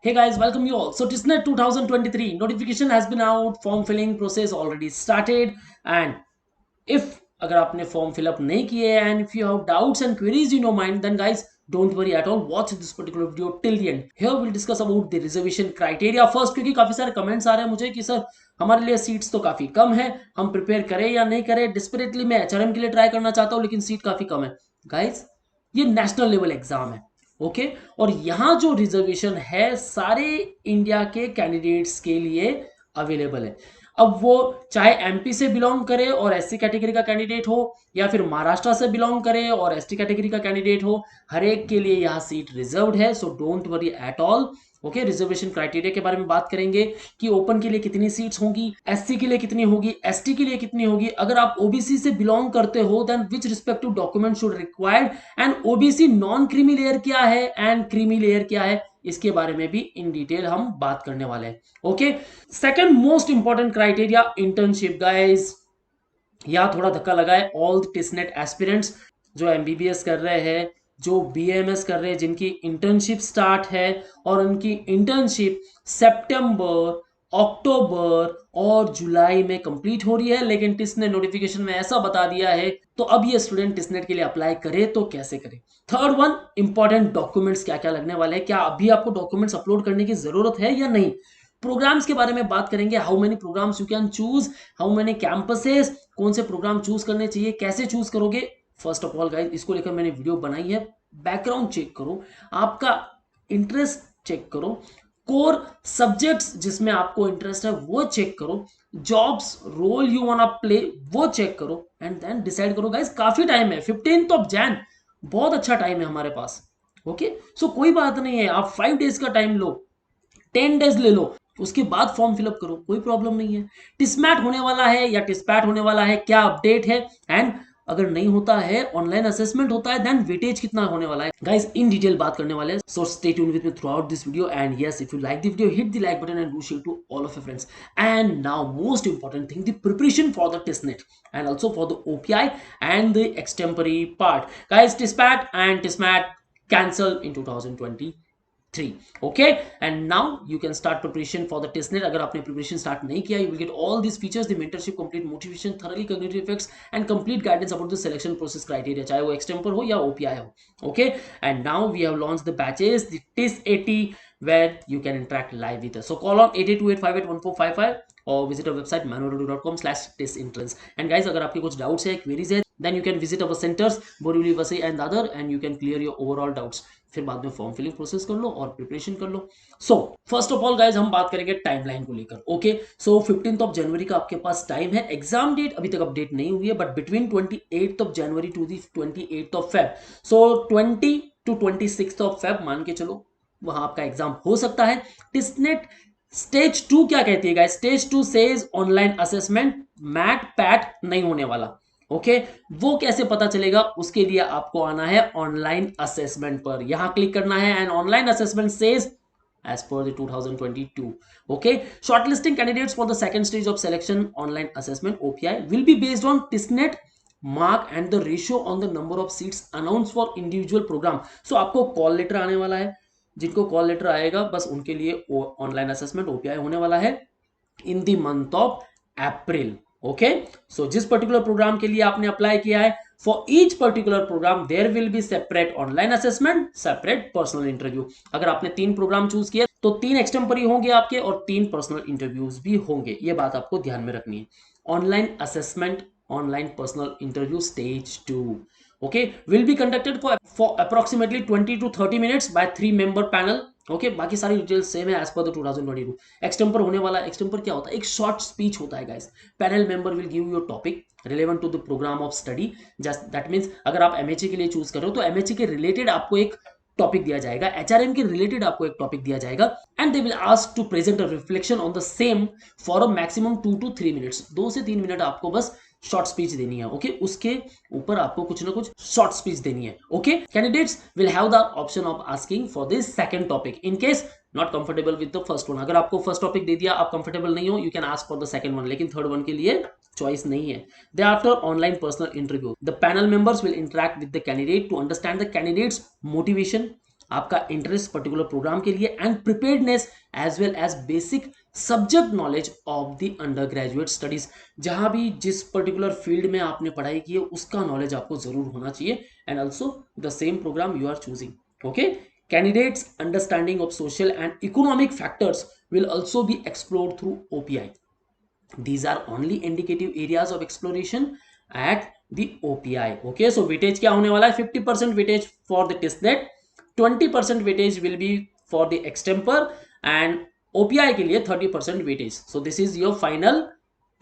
Hey guys, welcome you all. So TISNET 2023 notification has been out. Form filling process already started. And if अगर आपने form fill up नहीं किए and if you have doubts and queries in your mind, then guys don't worry at all. Watch this particular video till the end. Here we'll discuss about the reservation criteria first, क्योंकि काफी सारे comments आ रहे हैं मुझे कि sir हमारे लिए seats तो काफी कम है, हम प्रिपेयर करें या नहीं करें. डिस्परेटली मैं एचआरएम के लिए ट्राई करना चाहता हूं लेकिन सीट काफी कम है. गाइस ये नेशनल लेवल एग्जाम है, ओके और यहाँ जो रिजर्वेशन है सारे इंडिया के कैंडिडेट्स के लिए अवेलेबल है. अब वो चाहे एमपी से बिलोंग करे और एससी कैटेगरी का कैंडिडेट हो या फिर महाराष्ट्र से बिलोंग करे और एसटी कैटेगरी का कैंडिडेट हो, हर एक के लिए यहाँ सीट रिजर्व्ड है. So don't worry at all. Okay reservation criteria के बारे में बात करेंगे कि ओपन के लिए कितनी सीट्स होंगी, एससी के लिए कितनी होगी, एसटी के लिए कितनी होगी. अगर आप ओबीसी से बिलोंग करते हो then which respective document should required and OBC non creamy layer क्या है एंड क्रीमी लेयर क्या है, इसके बारे में भी इन डिटेल हम बात करने वाले हैं. Okay second most important criteria internship. Guys यहां थोड़ा धक्का लगा है. ऑल टिस्नेट एस्पिरेंट्स जो एमबीबीएस कर रहे हैं, जो बीएमएस कर रहे हैं, जिनकी इंटर्नशिप स्टार्ट है और उनकी इंटर्नशिप सितंबर, अक्टूबर और जुलाई में कंप्लीट हो रही है, लेकिन टिस्नेट नोटिफिकेशन में ऐसा बता दिया है तो अब ये स्टूडेंट टिस्नेट के लिए अप्लाई करे तो कैसे करे. थर्ड वन, इंपॉर्टेंट डॉक्यूमेंट्स क्या क्या लगने वाले हैं, क्या अभी आपको डॉक्यूमेंट्स अपलोड करने की जरूरत है या नहीं. प्रोग्राम्स के बारे में बात करेंगे, how many programs you can choose, how many campuses, कौन से प्रोग्राम चूज करने चाहिए, कैसे चूज करोगे. फर्स्ट ऑफ ऑल गाइस इसको लेकर मैंने वीडियो बनाई है. बैकग्राउंड चेक करो, आपका इंटरेस्ट चेक करो, कोर सब्जेक्ट्स जिसमें आपको इंटरेस्ट है वो चेक करो, jobs role you want play वो चेक करो एंड देन डिसाइड करो. गाइस काफी टाइम है, 15th ऑफ जैन, बहुत अच्छा टाइम है हमारे पास. ओके सो कोई बात नहीं है, आप 5 डेज का टाइम लो, 10 डेज ले लो, उसके बाद फॉर्म फिलअप करो, कोई प्रॉब्लम नहीं है. टिस्मैट होने वाला है या टिस्पैट होने वाला है, क्या अपडेट है, एंड अगर नहीं होता है ऑनलाइन असेसमेंट होता है देन वेटेज कितना होने वाला है. गाइस इन डिटेल बात करने वाले हैं. So stay tuned with me throughout this video and yes if you like the video hit the like button and do share to all of your friends. And now most important thing, the preparation for the TISSNET and also for the OPI and the extempore part. Guys, TISPAT and TISMAT cancelled in 2023. Okay and now you can start preparation for the testnet. अगर आपने preparation start नहीं किया, you will get all these features, the mentorship, complete motivation, thoroughly cognitive effects and complete guidance about the selection process criteria, चाहे वो extempore हो या OPI हो. Okay and now we have launched the batches, the TIS 80 where you can interact live with us. So call on 8828581455 और visit our website manualdu.com/tisentrance. And guys अगर आपके कुछ doubts है, क्वेरीज है, then you can visit our centres Borivali, Vasai and Dadar and you can clear your overall doubts. फिर बाद में form filling process कर लो और प्रिपरेशन कर लो. So first of all guys हम बात करेंगे टाइमलाइन को लेकर. Okay so 15th of January का आपके पास टाइम है. एग्जाम डेट अभी तक अपडेट नहीं हुई है but between 28th of January to the 28th of Feb, so 20 to 26th of Feb मान के चलो वहां आपका एग्जाम हो सकता है. टिस्नेट स्टेज 2 क्या कहती है guys? Stage 2 says online assessment, मैट पैट नहीं होने वाला. ओके वो कैसे पता चलेगा? उसके लिए आपको आना है ऑनलाइन असेसमेंट पर, यहां क्लिक करना है and online assessment says as per the 2022. Okay, shortlisting candidates for the second stage of selection online assessment OPI will be based on TISNET mark and the ratio on the number of seats announced for individual program. So आपको call letter आने वाला है, जिनको call letter आएगा बस उनके लिए online assessment OPI होने वाला है in the month of April. Okay so जिस पर्टिकुलर प्रोग्राम के लिए आपने अप्लाई किया है, for each particular program there will be separate online assessment, separate personal interview. अगर आपने 3 प्रोग्राम चूज किया तो 3 एक्सटेम्परी होंगे आपके और 3 पर्सनल इंटरव्यूज भी होंगे. ये बात आपको ध्यान में रखनी है. Online assessment, online personal interview stage 2 okay will be conducted for approximately 20 to 30 minutes by 3-member panel. okay बाकी सारी डिटेल्स सेम है एज पर द 2022. एक्सटेम्पर होने वाला. एक्सटेम्पर क्या होता है? एक शॉर्ट स्पीच होता है guys. Panel member will give your topic relevant to the program of study. Just that means अगर आप एमएचए के लिए चूज कर रहे हो तो एमएचए के रिलेटेड आपको एक टॉपिक दिया जाएगा, एचआरएम के रिलेटेड आपको एक टॉपिक दिया जाएगा and they will ask to present a reflection on the same for a maximum 2 to 3 minutes. 2 से 3 मिनट आपको बस शॉर्ट स्पीच देनी है. ओके उसके ऊपर आपको कुछ ना कुछ शॉर्ट स्पीच देनी है. Okay candidates will have the option of asking for this second topic in case not comfortable with the first one. अगर आपको फर्स्ट टॉपिक दे दिया, आप कंफर्टेबल नहीं हो, you can ask for the second one, लेकिन third one के लिए choice नहीं है. They after online personal interview the panel members will interact with the candidate to understand the candidate's motivation, आपका इंटरेस्ट पर्टिकुलर प्रोग्राम के लिए and preparedness as well as basic subject knowledge of the undergraduate studies. जहां भी जिस particular field में आपने पढ़ाई की है उसका नॉलेज आपको जरूर होना चाहिए and also the same program you are choosing. Okay, candidates understanding of social and economic factors will also be explored through OPI. These are only indicative areas of exploration at the OPI. Okay, so weightage क्या होने वाला है? 50% weightage for the testnet, 20% weightage will be for the extemper and OPI के लिए 30% weightage. So this is your final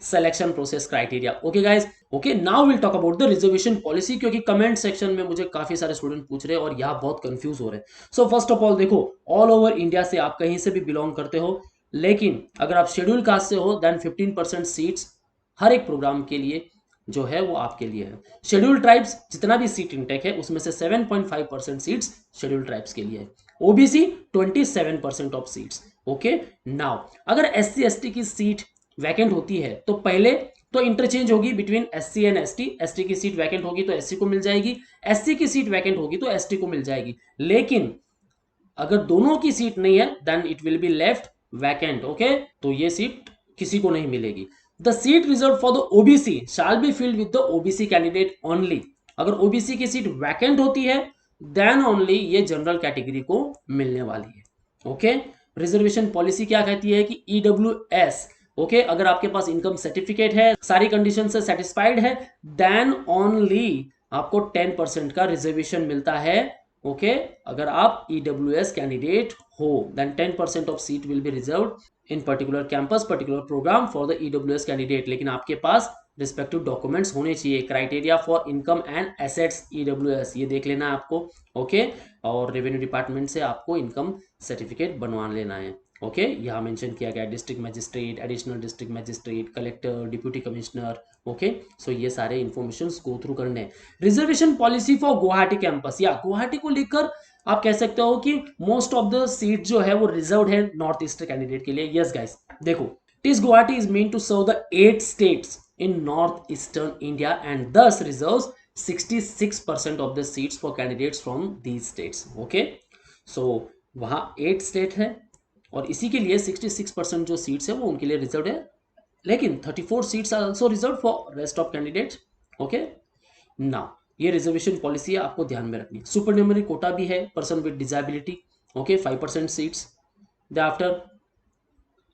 selection process criteria. Okay guys, okay, now we'll talk about the reservation policy, क्योंकि comment section में मुझे काफी सारे student पूछ रहे हैं और यहाँ बहुत कंफ्यूज हो रहे हैं। सो फर्स्ट ऑफ ऑल देखो, ऑल ओवर इंडिया से आप कहीं से भी बिलोंग करते हो, लेकिन अगर आप शेड्यूल कास्ट से हो देन 15% सीट्स हर एक प्रोग्राम के लिए जो है वो आपके लिए है। शेड्यूल ट्राइब्स जितना भी सीट इंटेक है उसमें से 7.5% सीट्स शेड्यूल ट्राइब्स के लिए है। OBC 27% of seats. Okay, now अगर एससी एसटी की सीट वैकेंट होती है तो पहले तो इंटरचेंज होगी between SC and ST. ST की सीट वैकेंट होगी तो एससी को मिल जाएगी, एससी की सीट वैकेंट होगी तो एसटी को मिल जाएगी। लेकिन अगर दोनों की सीट नहीं है then it will be left vacant. Okay, तो ये सीट किसी को नहीं मिलेगी। The seat reserve for the OBC shall be filled with the OBC candidate only. अगर ओबीसी की सीट वैकेंट होती है देन ओनली ये जनरल कैटेगरी को मिलने वाली है। ओके, रिजर्वेशन पॉलिसी क्या कहती है कि ईडब्ल्यूएस, ओके, अगर आपके पास इनकम सर्टिफिकेट है, सारी कंडीशन से सेटिस्फाइड है, देन ओनली आपको 10% का रिजर्वेशन मिलता है। ओके, अगर आप ईडब्ल्यूएस कैंडिडेट हो then 10% of seat will be reserved in particular campus particular program for the EWS candidate. लेकिन आपके पास रिस्पेक्टिव डॉक्यूमेंट्स होने चाहिए। Criteria for income and assets EWS ये देख लेना है आपको। ओके, और रेवेन्यू डिपार्टमेंट से आपको इनकम सर्टिफिकेट बनवा लेना है। ओके, यहाँ मेंशन किया गया district magistrate, additional district magistrate, collector, deputy commissioner. Okay, so ये सारे इंफॉर्मेशंस गो थ्रू करने हैं। Reservation policy for Guwahati campus, या गुवाहाटी को लेकर आप कह सकते हो कि मोस्ट ऑफ द सीट जो है वो रिजर्व है नॉर्थ ईस्ट कैंडिडेट के लिए। यस गाइस, देखो, TISS Guwahati is main to serve the 8 states in northeastern India and thus reserves 66% of the seats for candidates from these states. Okay, so वहाँ 8 state है और इसी के लिए 66% जो सीट्स है वो उनके लिए रिजर्व है, लेकिन 34 seats are also reserve for rest of candidates. Okay, now ये रिजर्वेशन पॉलिसी है, आपको ध्यान में रखनी है। सुपरन्यूमरी कोटा भी है person with disability. Okay, 5% seats. The after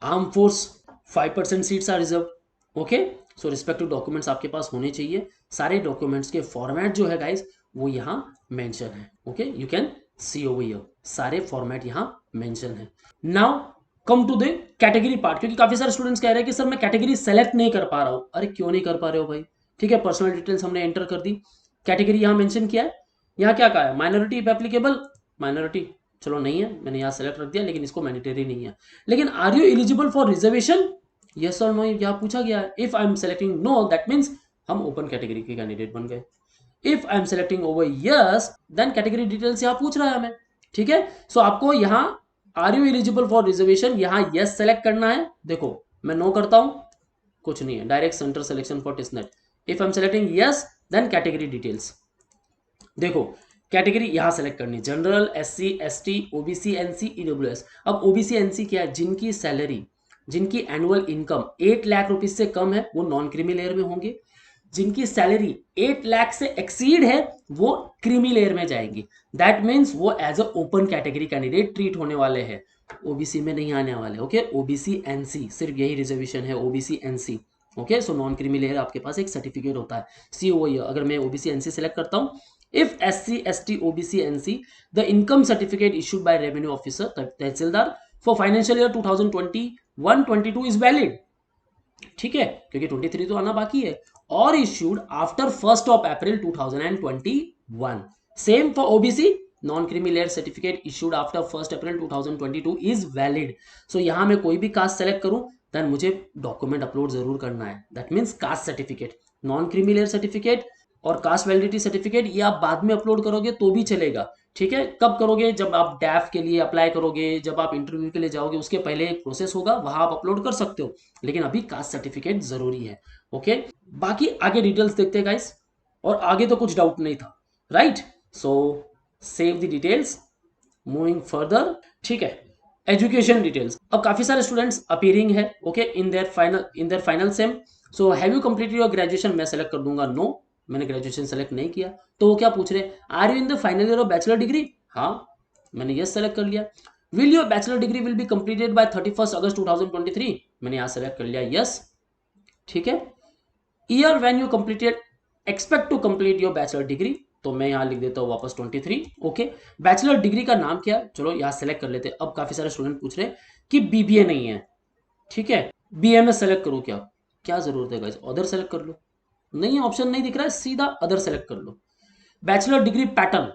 arm force 5% seats are reserve. Okay, so respective documents आपके पास होने चाहिए। सारे डॉक्यूमेंट्स के फॉर्मेट जो है गाइस वो यहाँ मेंशन है। Okay, you can see over here, सारे फॉर्मेट यहाँ मेंशन है। Now come to the category part, क्योंकि काफी सारे स्टूडेंट्स कह रहे हैं कि सर मैं कैटेगरी सेलेक्ट नहीं कर पा रहा हूं। अरे क्यों नहीं कर पा रहे हो भाई? ठीक है, पर्सनल डिटेल्स हमने एंटर कर दी, कैटेगरी यहाँ मेंशन किया है। यहाँ क्या कहा है? माइनॉरिटी इफ एप्लीकेबल, माइनॉरिटी चलो नहीं है, मैंने यहाँ सेलेक्ट रख दिया, लेकिन इसको मैंडेटरी नहीं है। लेकिन are you eligible for reservation, yes और नो, यहाँ पूछा गया है। If I am selecting no that means हम ओपन कैटेगरी के कैंडिडेट बन गए। If I am selecting over yes then category details यहाँ पूछ रहा है हमें। ठीक है, सो आपको यहाँ are you eligible for reservation यहाँ यस सेलेक्ट करना है। देखो मैं नो करता हूं, कुछ नहीं है, direct centre selection for TISSNET. If I am selecting yes then category details, देखो कैटेगरी यहां सेलेक्ट करनी, general, SC, ST, OBC, NC, EWS. अब ओबीसी एनसी क्या है? जिनकी सैलरी, जिनकी एनुअल इनकम 8 लाख रुपीज से कम है वो नॉन क्रीमी लेयर में होंगे। जिनकी सैलरी 8 लाख से एक्सीड है वो क्रीमी लेयर में जाएंगी। दैट मीन्स वो as a open category candidate treat होने वाले हैं, ओबीसी में नहीं आने वाले। ओके, ओबीसी एनसी, सिर्फ यही रिजर्वेशन है, OBC NC. Okay, so non creamy layer आपके पास एक सर्टिफिकेट होता है, सी ओ। अगर मैं ओबीसी एनसी सेलेक्ट करता हूं, if SC, ST, OBC, NC, the income certificate issued by revenue officer tehsildar for financial year 2021-22 is valid. ठीक है, क्योंकि 23 तो आना बाकी है। और issued after 1st of April 2021। Same for OBC, non creamy layer certificate issued after 1st April 2022 is valid. So यहां मैं कोई भी कास्ट सेलेक्ट करूं देन मुझे डॉक्यूमेंट अपलोड जरूर करना है, that means caste certificate, non creamy layer certificate और कास्ट वैलिडिटी सर्टिफिकेट। ये आप बाद में अपलोड करोगे तो भी चलेगा। ठीक है, कब करोगे? जब आप डैफ के लिए अप्लाई करोगे, जब आप इंटरव्यू के लिए जाओगे, उसके पहले एक प्रोसेस होगा, वहां आप अपलोड कर सकते हो, लेकिन अभी कास्ट सर्टिफिकेट जरूरी है। ओके, बाकी आगे डिटेल्स देखते हैं गाइस, और आगे तो कुछ डाउट नहीं था, right? So save the details moving further, ठीक है। एजुकेशन डिटेल्स, अब काफी सारे स्टूडेंट्स अपीयरिंग है okay in their final same. So have you completed your graduation, मैं सेलेक्ट कर दूंगा नो, मैंने ग्रेजुएशन सेलेक्ट नहीं किया। तो वो क्या पूछ रहे हैं, are you in the final year of bachelor degree, हाँ मैंने यस सेलेक्ट कर लिया। Will your bachelor degree will be completed by 31 अगस्त 2023, मैंने यहाँ सेलेक्ट कर लिया यस, ठीक है। Year when you completed expect to complete your bachelor degree, तो मैं यहाँ लिख देता हूँ वापस 23 ओके। बैचलर डिग्री का नाम क्या है, चलो यहाँ सेलेक्ट कर लेते हैं। अब काफी सारे स्टूडेंट पूछ रहे हैं कि बीबीए नहीं है, ठीक है, बीएमएस सेलेक्ट करूँ क्या, क्या जरूरत है गाइस, अदर सेलेक्ट कर लो, नहीं ऑप्शन नहीं दिख रहा है, सीधा अदर सेलेक्ट कर लो। बैचलर डिग्री पैटर्न,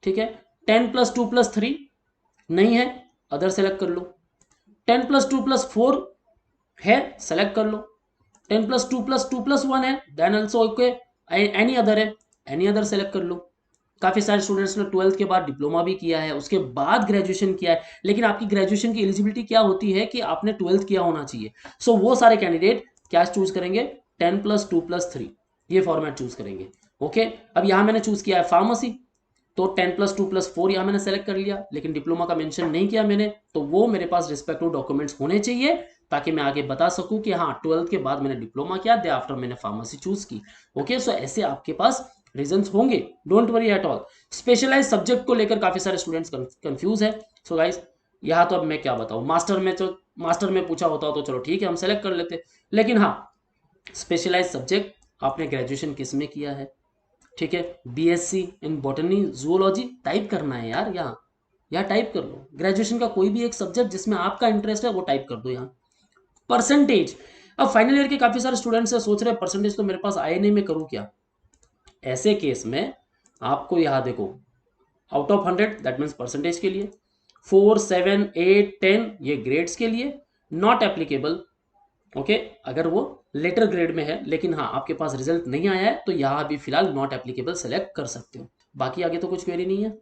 ठीक है, 10+2+3 नहीं है, अदर सेलेक्ट कर लो। 10+2+4 है, सेलेक्ट कर लो। 10+2+2+1 है, then also okay, any other है, एनी अदर सेलेक्ट कर लो। काफी सारे स्टूडेंट्स ने 12th के बाद डिप्लोमा भी किया है, उसके बाद ग्रेजुएशन किया है, लेकिन आपकी ग्रेजुएशन की एलिजिबिलिटी क्या होती है कि आपने 12th किया होना चाहिए। सो वो सारे कैंडिडेट क्या चूज करेंगे, 10+2+3 ये फॉर्मेट चूज करेंगे ओके। अब यहां मैंने चूज किया है फार्मेसी, तो 10+2+4 यहाँ मैंने सेलेक्ट कर लिया, लेकिन डिप्लोमा का मेंशन नहीं किया मैंने, तो वो मेरे पास रिस्पेक्टिव डॉक्यूमेंट्स होने चाहिए ताकि मैं आगे बता सकूं कि हाँ 12th के बाद मैंने डिप्लोमा किया, दे आफ्टर मैंने फार्मेसी चूज की ओके। सो ऐसे आपके पास रीजंस होंगे, don't worry at all. Specialise subject को लेकर काफी सारे स्टूडेंट्स कंफ्यूज है। सो गाइस यहाँ तो अब मैं क्या बताऊं, मास्टर में पूछा होता तो चलो ठीक है हम सेलेक्ट कर लेते, लेकिन हाँ स्पेशलाइज सब्जेक्ट आपने ग्रेजुएशन किस में किया है, ठीक है, BSc in botany zoology type करना है यार, यहाँ टाइप कर लो ग्रेजुएशन का कोई भी एक सब्जेक्ट जिसमें आपका इंटरेस्ट है वो टाइप कर दो यहाँ। परसेंटेज, अब फाइनल ईयर के काफी सारे स्टूडेंट्स सोच रहे हैं परसेंटेज तो मेरे पास आए नहीं, मैं करूँ क्या। ऐसे केस में आपको यहाँ देखो, out of 100 that means percentage के लिए, 4, 7, 8, 10 ये ग्रेड्स के लिए, नॉट एप्लीकेबल ओके अगर वो लेटर ग्रेड में है, लेकिन हाँ आपके पास रिजल्ट नहीं आया है तो यहाँ भी फिलहाल नॉट एप्लीकेबल सेलेक्ट कर सकते हो। बाकी आगे तो कुछ क्वेरी नहीं है।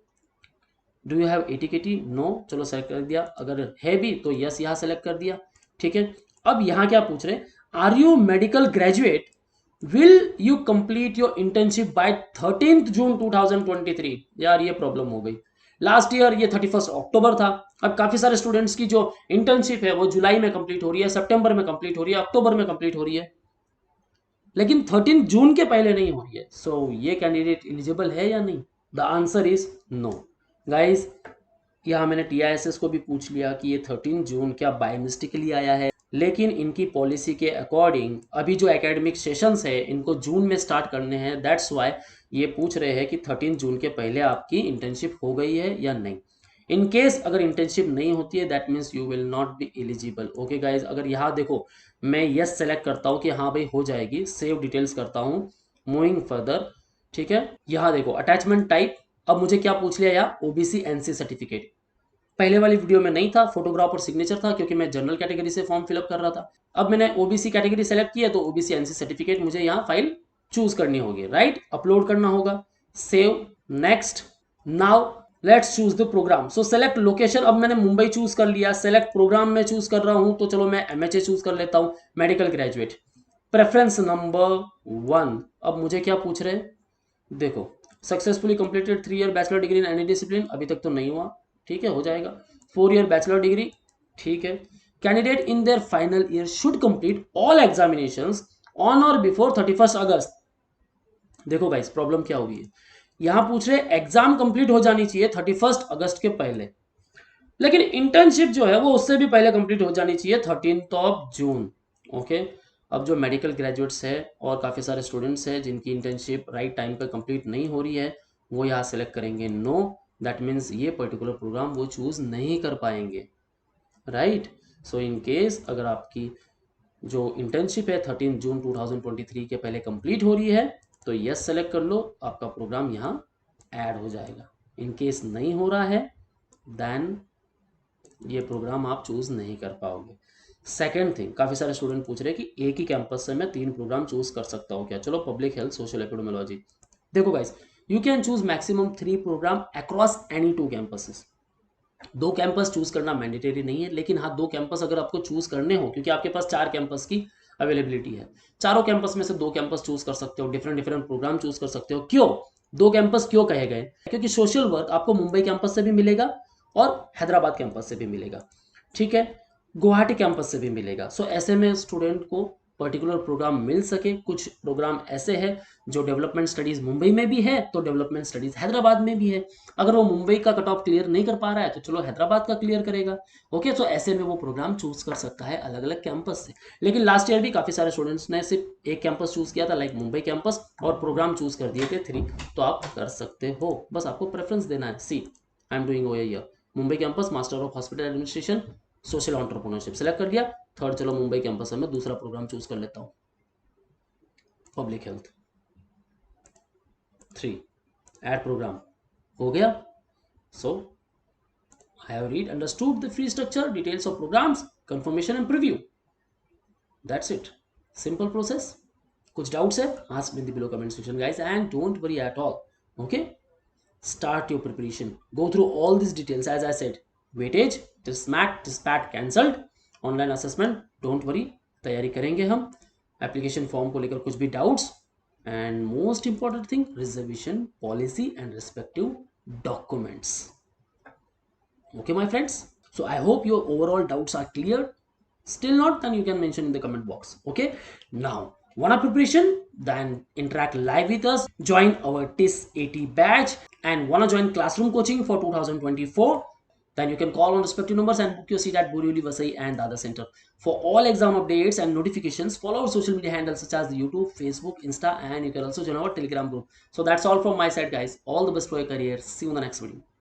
Do you have ATKT, no, चलो सेलेक्ट कर दिया, अगर है भी तो यस यहाँ सेलेक्ट कर दिया, ठीक है। अब यहाँ क्या पूछ रहे हैं, are you medical graduate, will you complete your internship by 13 June 2023, यार ये प्रॉब्लम हो गई, लास्ट ईयर ये 31 अक्टूबर था। अब काफी सारे स्टूडेंट्स की जो इंटर्नशिप है वो जुलाई में कंप्लीट हो रही है, सितंबर में कंप्लीट हो रही है, अक्टूबर में कंप्लीट हो रही है, लेकिन 13 जून के पहले नहीं हो रही है। सो ये कैंडिडेट एलिजिबल है या नहीं, the answer is no guys. यहाँ मैंने टीआईएसएस को भी पूछ लिया कि ये 13 जून क्या बाय मिस्टेकली आया है, लेकिन इनकी पॉलिसी के अकॉर्डिंग अभी जो एकेडमिक सेशंस है इनको जून में स्टार्ट करने हैं, दैट्स वाई ये पूछ रहे हैं कि 13 जून के पहले आपकी इंटर्नशिप हो गई है या नहीं। इन केस अगर इंटर्नशिप नहीं होती है that means you will not be eligible okay guys. अगर यहाँ देखो मैं यस सेलेक्ट करता हूँ कि हाँ भाई हो जाएगी, सेव डिटेल्स करता हूँ, मूविंग फर्दर, ठीक है। यहाँ देखो अटैचमेंट टाइप, अब मुझे क्या पूछ लिया यार, ओबीसी एनसी सर्टिफिकेट, पहले वाली वीडियो में नहीं था, फोटोग्राफ और सिग्नेचर था क्योंकि मैं जनरल कैटेगरी से फॉर्म फिलअप कर रहा था। अब मैंने ओबीसी कैटेगरी सेलेक्ट किया तो ओबीसी एनसी सर्टिफिकेट मुझे यहाँ फाइल चूज करनी होगी, राइट, अपलोड करना होगा, save, next, now let's choose the program. So select location, अब मैंने मुंबई चूज कर लिया, सेलेक्ट प्रोग्राम में चूज कर रहा हूं तो चलो मैं एमएचए चूज कर लेता हूं, मेडिकल ग्रेजुएट। प्रेफरेंस नंबर 1, अब मुझे क्या पूछ रहे हैं, देखो successfully completed 3 year bachelor degree in any discipline, अभी तक तो नहीं हुआ, ठीक है हो जाएगा। 4 ईयर बैचलर डिग्री, ठीक है। Candidate in their final year should complete all examinations on और बिफोर 31 अगस्त। देखो गाइस प्रॉब्लम क्या हुई है, यहां पूछ रहे एग्जाम कंप्लीट हो जानी चाहिए 31 अगस्त के पहले, लेकिन इंटर्नशिप जो है वो उससे भी पहले कंप्लीट हो जानी चाहिए 13 जून ओके। अब जो मेडिकल ग्रेजुएट्स है और काफ़ी सारे स्टूडेंट्स हैं जिनकी इंटर्नशिप राइट टाइम पे कंप्लीट नहीं हो रही है वो यहाँ सेलेक्ट करेंगे नो, दैट मीन्स ये पर्टिकुलर प्रोग्राम वो चूज़ नहीं कर पाएंगे, राइट। सो इन केस अगर आपकी जो इंटर्नशिप है 13 जून 2023 के पहले कंप्लीट हो रही है तो यस सेलेक्ट कर लो, आपका प्रोग्राम यहाँ ऐड हो जाएगा। इन केस नहीं हो रहा है देन ये प्रोग्राम आप चूज नहीं कर पाओगे। सेकेंड थिंग, काफ़ी सारे स्टूडेंट पूछ रहे हैं कि एक ही कैंपस से मैं 3 प्रोग्राम चूज कर सकता हूँ क्या, चलो पब्लिक हेल्थ सोशल एपिडेमोलॉजी, देखो guys you can choose maximum 3 program across any 2 campuses. 2 campus choose करना मैंडेटरी नहीं है, लेकिन हाँ 2 कैंपस अगर आपको चूज करने हो, क्योंकि आपके पास 4 कैंपस की अवेलेबिलिटी है, चारों कैंपस में से 2 कैंपस चूज कर सकते हो, डिफरेंट डिफरेंट प्रोग्राम चूज कर सकते हो। क्यों 2 कैंपस क्यों कहे गए, क्योंकि सोशल वर्क आपको मुंबई कैंपस से भी मिलेगा और हैदराबाद कैंपस से भी मिलेगा, ठीक है, गुवाहाटी कैंपस से भी मिलेगा। सो ऐसे में स्टूडेंट को पर्टिकुलर प्रोग्राम मिल सके। कुछ प्रोग्राम ऐसे हैं जो डेवलपमेंट स्टडीज मुंबई में भी है तो डेवलपमेंट स्टडीज हैदराबाद में भी है। अगर वो मुंबई का कट ऑफ क्लियर नहीं कर पा रहा है तो चलो हैदराबाद का क्लियर करेगा। ओके, तो ऐसे में वो प्रोग्राम चूज कर सकता है अलग अलग कैंपस से। लेकिन लास्ट ईयर भी काफी सारे स्टूडेंट्स ने सिर्फ एक कैंपस चूज किया था, लाइक मुंबई कैंपस, और प्रोग्राम चूज कर दिए थे 3। तो आप कर सकते हो, बस आपको प्रेफरेंस देना है। See I am doing over here Mumbai campus, master of hospital administration, social entrepreneurship select कर दिया। थर्ड, चलो मुंबई कैंपस है, मैं दूसरा प्रोग्राम चूज कर लेता हूँ, पब्लिक हेल्थ 3, ऐड प्रोग्राम हो गया। So I have read understood the free structure, details of programmes, confirmation and preview, that's it, simple process. कुछ डाउट्स है, ask in the below comment section guys, and don't worry at all. Okay, start your preparation, go through all these details as I said, weightage, TISPAT cancelled, online assessment, don't worry, तैयारी करेंगे हम। Application form को लेकर कुछ भी doubts, and most important thing, reservation policy and respective documents. Okay, my friends, so I hope your overall doubts are cleared. Still not, then you can mention in the comment box. Okay, now wanna preparation, then interact live with us, join our TIS 80 batch, and wanna join classroom coaching for 2024, then you can call on respective numbers and book your seat at Borivali, Vasai and Dada Center. For all exam updates and notifications, follow our social media handles such as YouTube, Facebook, Insta, and you can also join our Telegram group. So that's all from my side, guys. All the best for your career. See you in the next video.